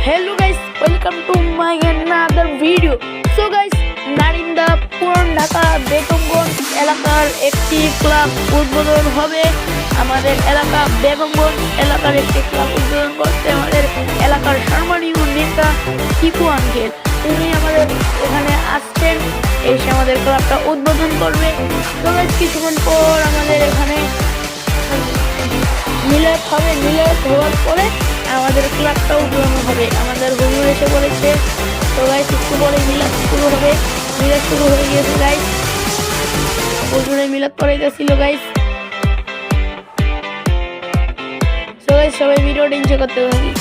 Hello guys, welcome to my another video. So guys, Narinda পুরান ঢাকা বেগমগঞ্জ এলাকার একটি ক্লাব উদ্বোধন হবে। আমাদের এলাকা বেগমগঞ্জ এলাকার একটি ক্লাব উদ্বোধন করতে আমাদের এলাকার সম্মানীয় নেতা টিপু আঙ্কেল উনি আমাদের এখানে আসছেন, এসে আমাদের ক্লাবটা উদ্বোধন করবে। তো গাইস কিছুক্ষণ পর আমাদের এখানে মিলাদ হবে, মিলাদ হওয়ার পরে আমাদের ক্লাবটা উদ্বোধন হবে। আমাদের হুজুর এসে বলেছে। তো গাইস একটু পরে মিলাদ শুরু হবে। মিলাদ শুরু হয়ে গিয়েছে গাইস, হুজুরে মিলাদ পড়াইতেছিল গাইস। তো গাইস সবাই ভিডিওটা এনজয় করতে থাকি।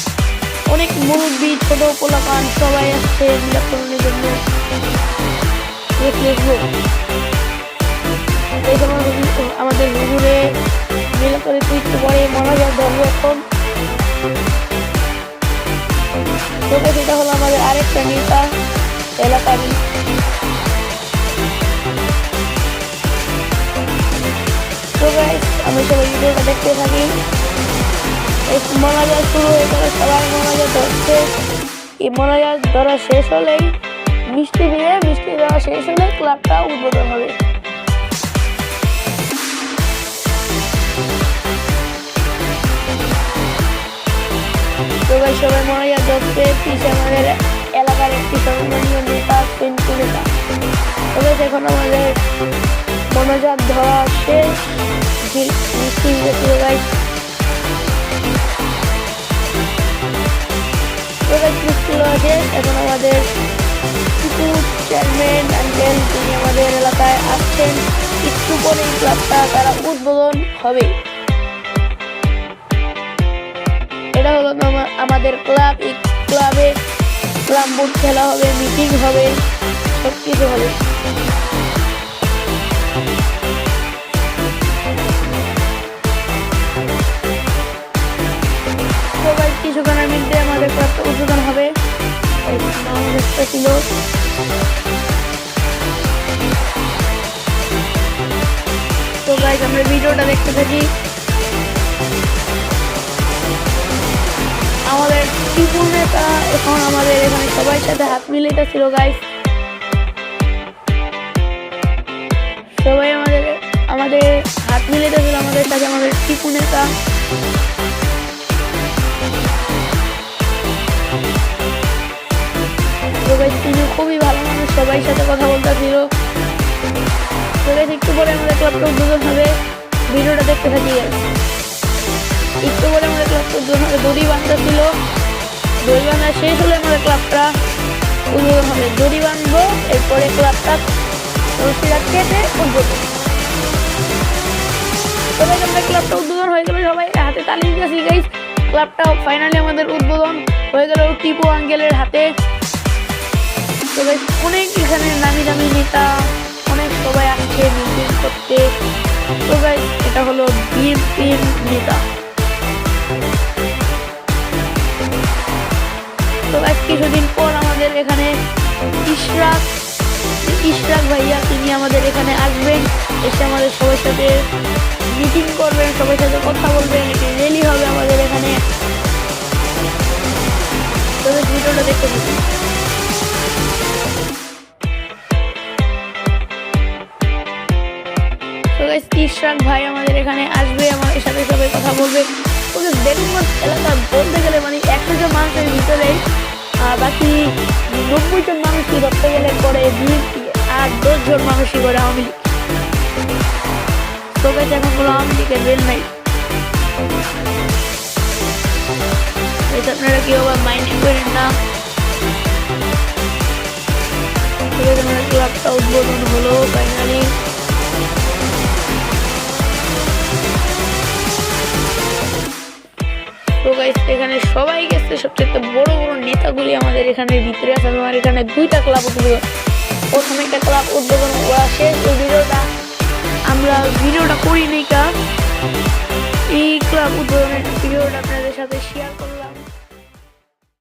অনেক মুরব্বী, ছোট পোলাপান সবাই আসছে মিলাদ পড়ানোর জন্য। আমাদের হুজুরে মিলাদ করে একটু পরে মোনাজাত ধরবে এখন। তো গাইস এটা হলো আমাদের আরেকটা নেতা এলাকারই। তো গাইস আমি সবাই ভিডিওটা দেখতে থাকি। মোনাজাত শুরু হয়ে গেল, সবাই মোনাজাত ধরছে। এই মোনাজাত ধরা শেষ হলেই মিষ্টি দেওয়া শেষ হলে ক্লাবটা উদ্বোধন হবে। তো গাইস সবাই মোনাজাত ধরছে, পিছে আমাদের এলাকার একটি সম্মানীয় নেতা পেন্টু নেতা। তো গাইস এখন আমাদের মোনাজাত ধরা শেষ, মিষ্টি দিয়েছিল গাইস। তো গাইস মিষ্টি দেওয়া শেষ, এখন আমাদের কিছু চেয়ারম্যান আঙ্কেল তিনি আমাদের এলাকায় আসছেন। একটু পরেই ক্লাবটা তারা উদ্বোধন হবে। এটা হলো আমাদের ক্লাব। এই ক্লাবে ক্লাব বোর্ড খেলা হবে, মিটিং হবে, সব কিছু হবে। সবাই কিছুক্ষণের মধ্যে আমাদের ক্লাবটা উদ্বোধন হবে। ছিল তো গাইস আমরা ভিডিওটা দেখতে থাকি। আমাদের টিপু নেতা এখন আমাদের এখানে সবার সাথে হাত মিলাইতেছিল গাইস। সবাই আমাদের হাত মিলাইতেছিল আমাদের সাথে, আমাদের টিপু নেতা। তিনি খুবই ভালো মানুষ, সবাই সাথে কথা বলতেছিল। তো গাইস একটু পরে আমাদের ক্লাবটা উদ্বোধন হবে। ভিডিওটা দেখতে থাকি গাইস। একটু পরে আমাদের ক্লাবটা উদ্বোধন হবে। দড়ি বাঁধা ছিল, দড়ি বাঁধা শেষ হলে আমাদের ক্লাবটা উদ্বোধন হবে। দড়ি বাঁধবো, এরপরে ক্লাবটা রশিটা কেটে উদ্বোধন। তো গাইস আমাদের ক্লাবটা উদ্বোধন হয়ে গেল, সবাই হাতে তালি দিতেছি গাইস। ক্লাবটা ফাইনালি আমাদের উদ্বোধন হয়ে গেল টিপু আঙ্কেলের হাতে। তো গাইস অনেক এখানে নামি দামি নেতা, অনেক সবাই আসছে মিটিং করতে। তো গাইস এটা হলো বিএনপির নেতা। তো গাইস কিছুদিন পর আমাদের এখানে ইশরাক ভাইয়া তিনি আমাদের এখানে আসবেন, এসে আমাদের সবার সাথে মিটিং করবেন, সবার সাথে কথা বলবেন। একটি র্যালি হবে আমাদের এখানে। তো ভিডিওটা দেখতে থাকি। ইশরাক ভাই আমাদের এখানে আসবে, আমাদের সাথে সবাই কথা বলবে। ওদের বেগমগঞ্জ এলাকা বলতে গেলে মানে 100 জন মানুষের ভিতরে বাকি 90 জন মানুষই ধরতে গেলে করে বিএনপি, আর 10 জন মানুষই করে আওয়ামী লীগ। তো গাইস এখন বলো আওয়ামী লীগের রেল নাই, এটা আপনারা কেউ আবার মাইন্ড করেন না। আমাদের ক্লাবটা উদ্বোধন হলো ফাইনালি। তো গাইস এখানে সবাই গেছে, সবচেয়ে বড় বড় নেতাগুলি আমাদের এখানে ভিতরে আছে। আমার এখানে 2টা ক্লাব উদ্বোধন, প্রথমে একটা ক্লাব উদ্বোধন করা শেষ। ওই আমরা ভিডিওটা করি নাই, এই ক্লাব উদ্বোধনের ভিডিওটা আপনাদের সাথে শেয়ার করলাম।